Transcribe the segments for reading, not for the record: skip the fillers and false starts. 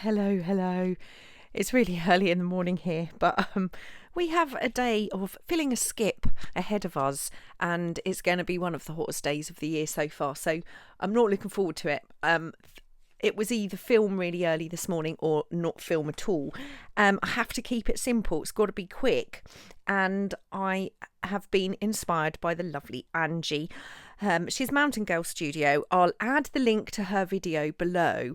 Hello. It's really early in the morning here, but we have a day of filling a skip ahead of us, and it's going to be one of the hottest days of the year so far. So I'm not looking forward to it. It was either film really early this morning or not film at all. I have to keep it simple. It's got to be quick, and I have been inspired by the lovely Angie. She's Mountain Girl Studio. I'll add the link to her video below.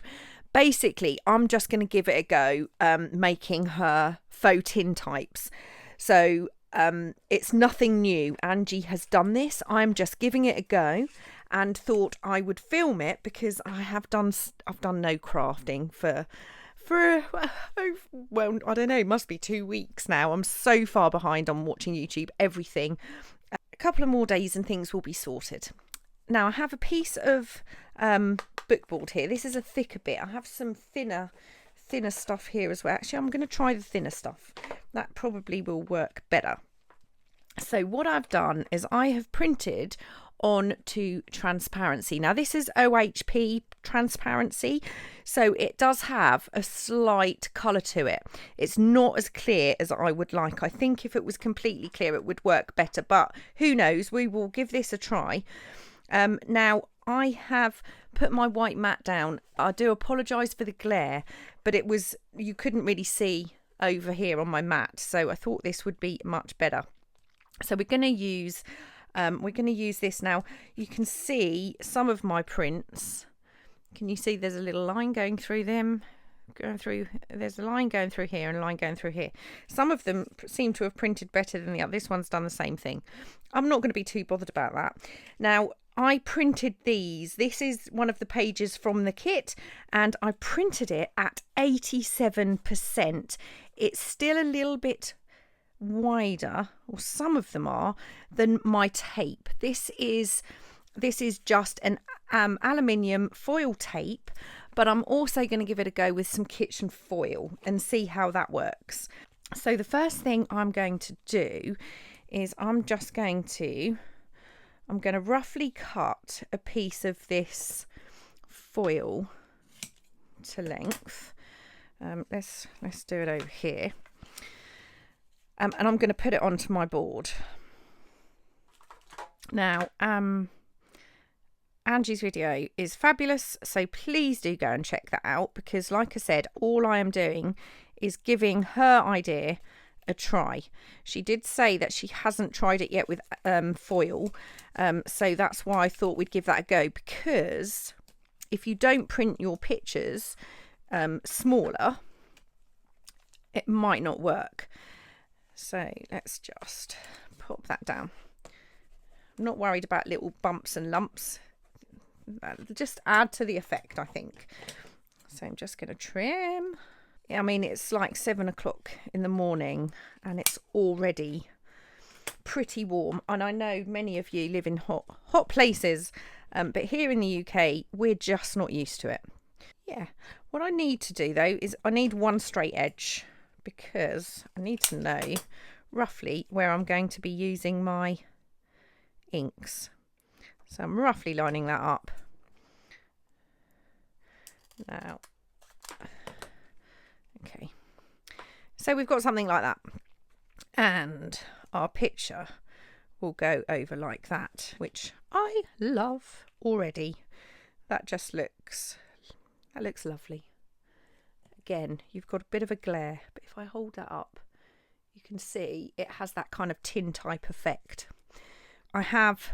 Basically, I'm just going to give it a go, making her faux tin types. So it's nothing new. Angie has done this. I'm just giving it a go, and thought I would film it because I've done no crafting for well, I don't know, must be 2 weeks now. I'm so far behind on watching YouTube, everything. A couple of more days and things will be sorted. Now I have a piece of bookboard here. This is a thicker bit. I have some thinner stuff here as well. Actually, I'm going to try the thinner stuff. That probably will work better. So what I've done is I have printed onto transparency. Now this is OHP transparency, so it does have a slight colour to it. It's not as clear as I would like. I think if it was completely clear it would work better, but who knows, we will give this a try. Now I have put my white mat down. I do apologise for the glare, but you couldn't really see over here on my mat, so I thought this would be much better. So we're going to use this now. You can see some of my prints. Can you see there's a little line going through them? There's a line going through here and a line going through here. Some of them seem to have printed better than the other. This one's done the same thing. I'm not going to be too bothered about that. Now, I printed these. This is one of the pages from the kit, and I printed it at 87%. It's still a little bit wider, or some of them are, than my tape. This is just an aluminium foil tape, but I'm also going to give it a go with some kitchen foil and see how that works. So the first thing I'm going to do is I'm going to roughly cut a piece of this foil to length. Let's do it over here. And I'm going to put it onto my board. Now, Angie's video is fabulous, so please do go and check that out, because like I said, all I am doing is giving her idea a try. She did say that she hasn't tried it yet with foil, so that's why I thought we'd give that a go, because if you don't print your pictures smaller, it might not work. So let's just pop that down. I'm not worried about little bumps and lumps. That'll just add to the effect, I think. So I'm just going to trim. I mean, it's like 7 o'clock in the morning and it's already pretty warm. And I know many of you live in hot places, but here in the UK, we're just not used to it. Yeah, what I need to do though is I need one straight edge, because I need to know roughly where I'm going to be using my inks. So I'm roughly lining that up. Now, okay. So we've got something like that. And our picture will go over like that, which I love already. That looks lovely. Again, you've got a bit of a glare, but if I hold that up, you can see it has that kind of tin type effect. I have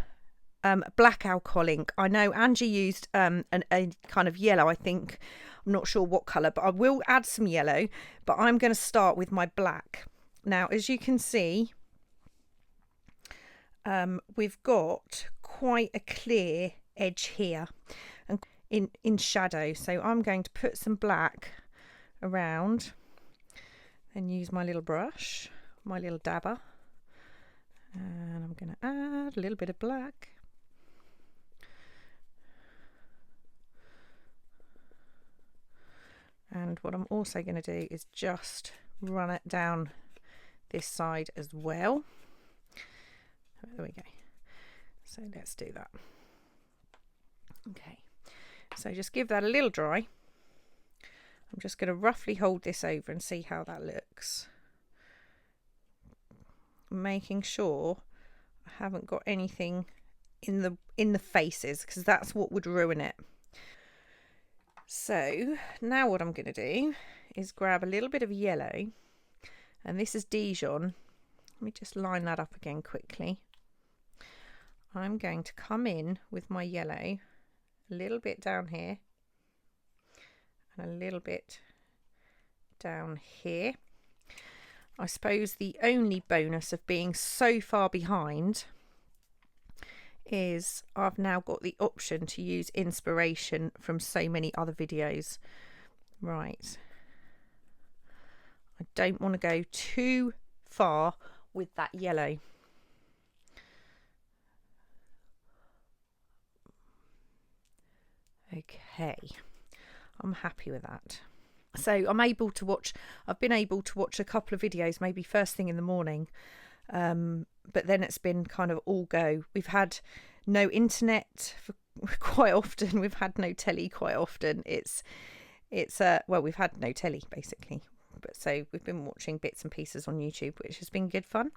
black alcohol ink. I know Angie used a kind of yellow, I think. I'm not sure what colour, but I will add some yellow, but I'm going to start with my black. Now, as you can see, we've got quite a clear edge here and in shadow, so I'm going to put some black around and use my little brush, my little dabber, and I'm going to add a little bit of black. And what I'm also going to do is just run it down this side as well. There we go. So let's do that. Okay, so just give that a little dry. I'm just going to roughly hold this over and see how that looks. Making sure I haven't got anything in the faces, because that's what would ruin it. So now what I'm going to do is grab a little bit of yellow, and this is Dijon. Let me just line that up again quickly. I'm going to come in with my yellow a little bit down here and a little bit down here. I suppose the only bonus of being so far behind is I've now got the option to use inspiration from so many other videos. Right. I don't want to go too far with that yellow. Okay, I'm happy with that. So I've been able to watch a couple of videos, maybe first thing in the morning, but then it's been kind of all go. We've had no internet for quite often. We've had no telly quite often. Well, we've had no telly basically, but so we've been watching bits and pieces on YouTube, which has been good fun.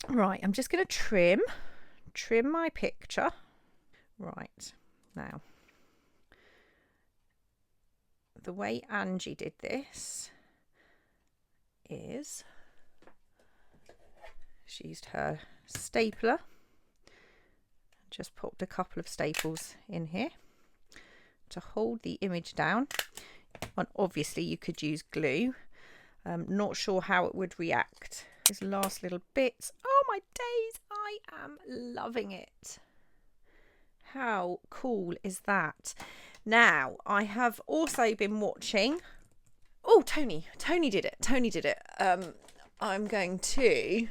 Right, I'm just going to trim my picture. Right, now the way Angie did this is she used her stapler, just popped a couple of staples in here to hold the image down, and obviously you could use glue. Not sure how it would react. These last little bits, oh my days, I am loving it. How cool is that? Now, I have also been watching... Oh, Tony did it. I'm going to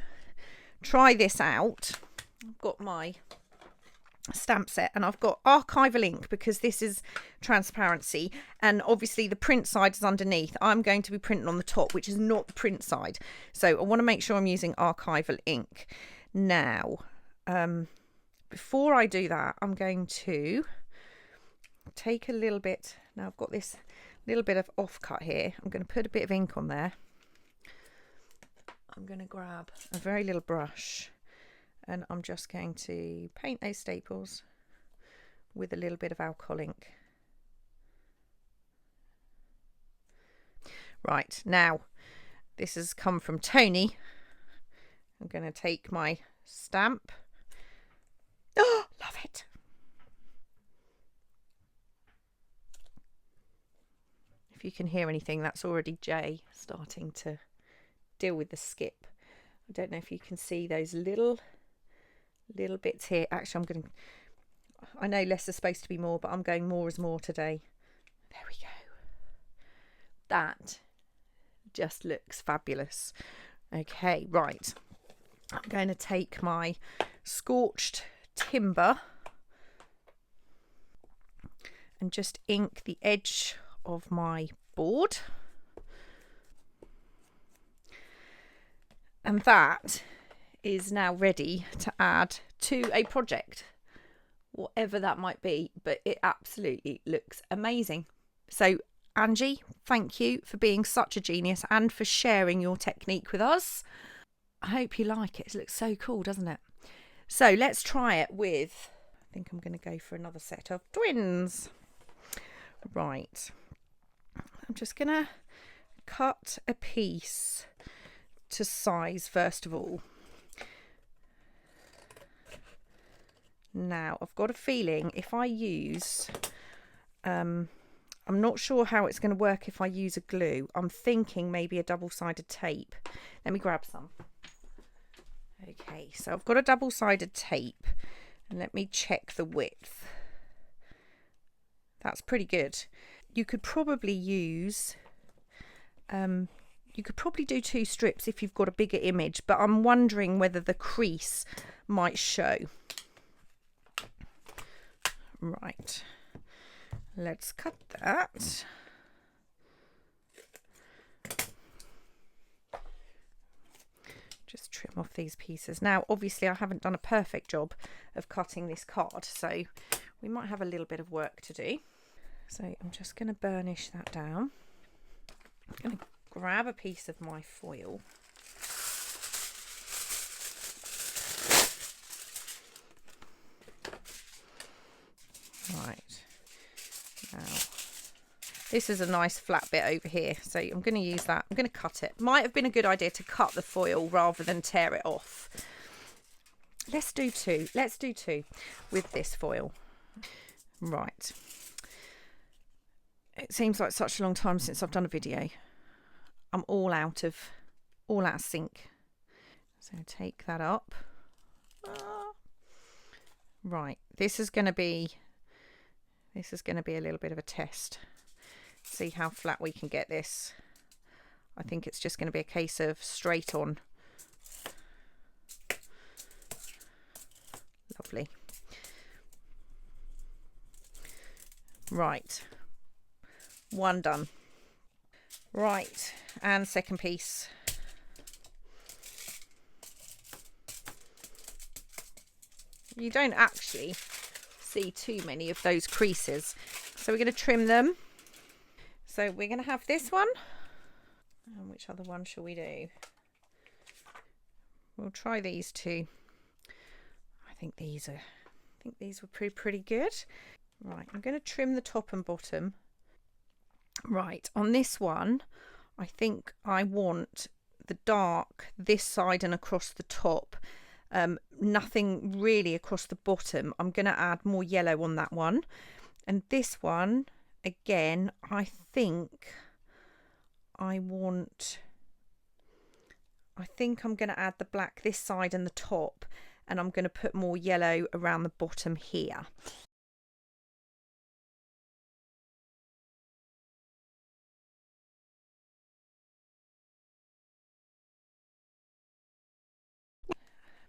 try this out. I've got my stamp set and I've got archival ink because this is transparency, and obviously the print side is underneath. I'm going to be printing on the top, which is not the print side. So I want to make sure I'm using archival ink. Now, before I do that, I'm going to take a little bit. Now I've got this little bit of offcut here. I'm going to put a bit of ink on there. I'm going to grab a very little brush and I'm just going to paint those staples with a little bit of alcohol ink. Right, now this has come from Tony. I'm going to take my stamp. Oh, love it. If you can hear anything, that's already Jay starting to deal with the skip. I don't know if you can see those little bits here. Actually, I know less is supposed to be more, but I'm going more is more today. There we go. That just looks fabulous. Okay, right. I'm going to take my scorched timber and just ink the edge of my board. And that is now ready to add to a project, whatever that might be, but it absolutely looks amazing. So Angie, thank you for being such a genius and for sharing your technique with us. I hope you like it. It looks so cool, doesn't it? So let's try it with, I think I'm going to go for another set of twins. Right. I'm just going to cut a piece to size first of all. Now, I've got a feeling if I use, I'm not sure how it's going to work if I use a glue. I'm thinking maybe a double-sided tape. Let me grab some. Okay, so I've got a double-sided tape and let me check the width. That's pretty good. You could probably use, you could probably do 2 strips if you've got a bigger image, but I'm wondering whether the crease might show. Right, let's cut that. Just trim off these pieces. Now, obviously, I haven't done a perfect job of cutting this card, so we might have a little bit of work to do. So I'm just going to burnish that down. I'm going to grab a piece of my foil. Right, now this is a nice flat bit over here, so I'm going to use that. I'm going to cut it. Might have been a good idea to cut the foil rather than tear it off. Let's do two. Let's do two with this foil. Right. It seems like such a long time since I've done a video. I'm all out of sync. So take that up. Right. This is going to be a little bit of a test. See how flat we can get this. I think it's just going to be a case of straight on. Lovely. Right. One done. Right. And second piece. You don't actually see too many of those creases. So we're going to trim them. So we're going to have this one. And which other one shall we do? We'll try these two. I think these were pretty good. Right, I'm going to trim the top and bottom. Right, on this one, I think I want the dark this side and across the top. Nothing really across the bottom. I'm going to add more yellow on that one. And this one, again, I think I'm going to add the black this side and the top, and I'm going to put more yellow around the bottom here.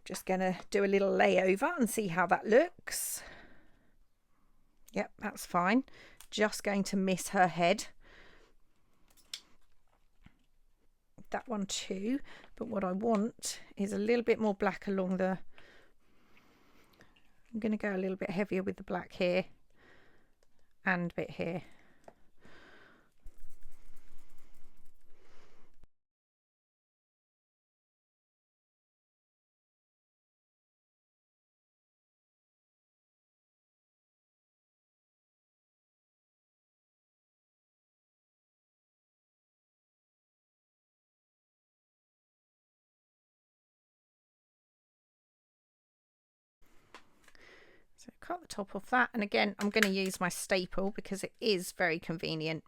Just going to do a little layover and see how that looks. Yep, that's fine. Just going to miss her head. That one too, but what I want is a little bit more black along the... I'm going to go a little bit heavier with the black here and a bit here. So cut the top off that, and again I'm going to use my staple because it is very convenient.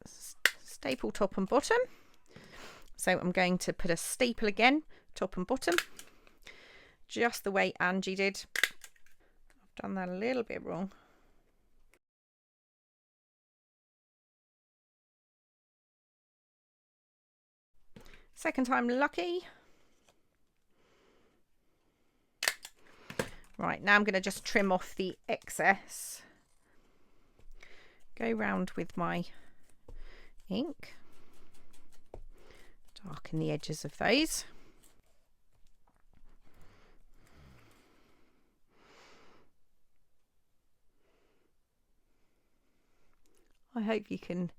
Staple top and bottom. So I'm going to put a staple again, top and bottom, just the way Angie did. I've done that a little bit wrong. Second time lucky. Right, now I'm going to just trim off the excess. Go round with my ink. Darken the edges of those. I hope you can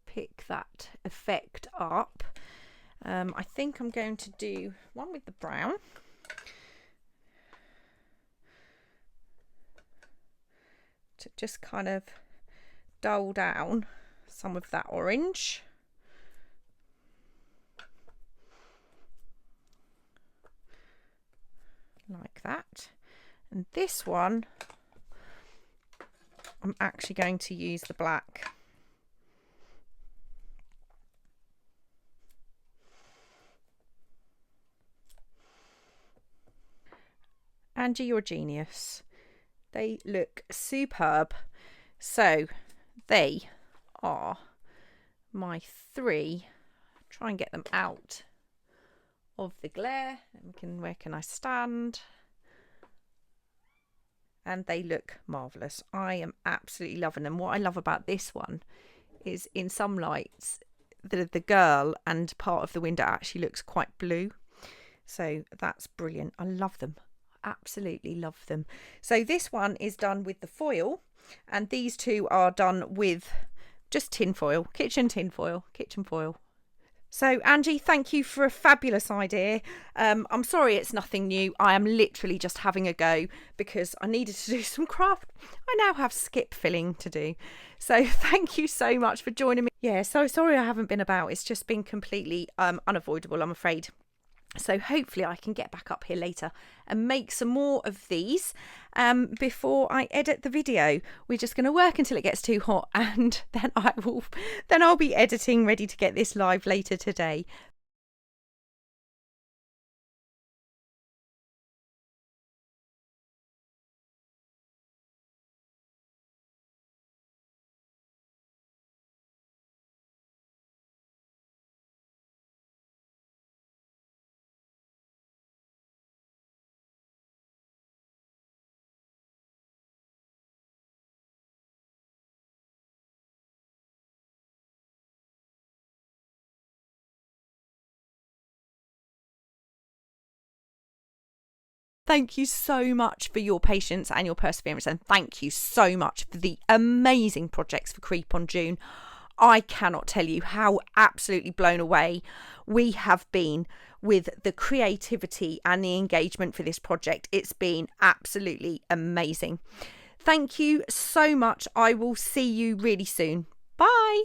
pick that effect up. I think I'm going to do one with the brown. To just kind of dull down some of that orange. Like that. And this one, I'm actually going to use the black. Angie, you're a genius. They look superb. So they are my three. Try and get them out of the glare. Where can I stand? And they look marvellous. I am absolutely loving them. What I love about this one is in some lights, the girl and part of the window actually looks quite blue. So that's brilliant. I love them. Absolutely love them. So this one is done with the foil. And these two are done with just tin foil, kitchen foil. So Angie, thank you for a fabulous idea. I'm sorry it's nothing new. I am literally just having a go because I needed to do some craft. I now have skip filling to do. So thank you so much for joining me. Yeah, so sorry I haven't been about. It's just been completely unavoidable, I'm afraid. So hopefully I can get back up here later and make some more of these before I edit the video. We're just going to work until it gets too hot, and then I'll be editing, ready to get this live later today. Thank you so much for your patience and your perseverance, and thank you so much for the amazing projects for Creep on June. I cannot tell you how absolutely blown away we have been with the creativity and the engagement for this project. It's been absolutely amazing. Thank you so much. I will see you really soon. Bye.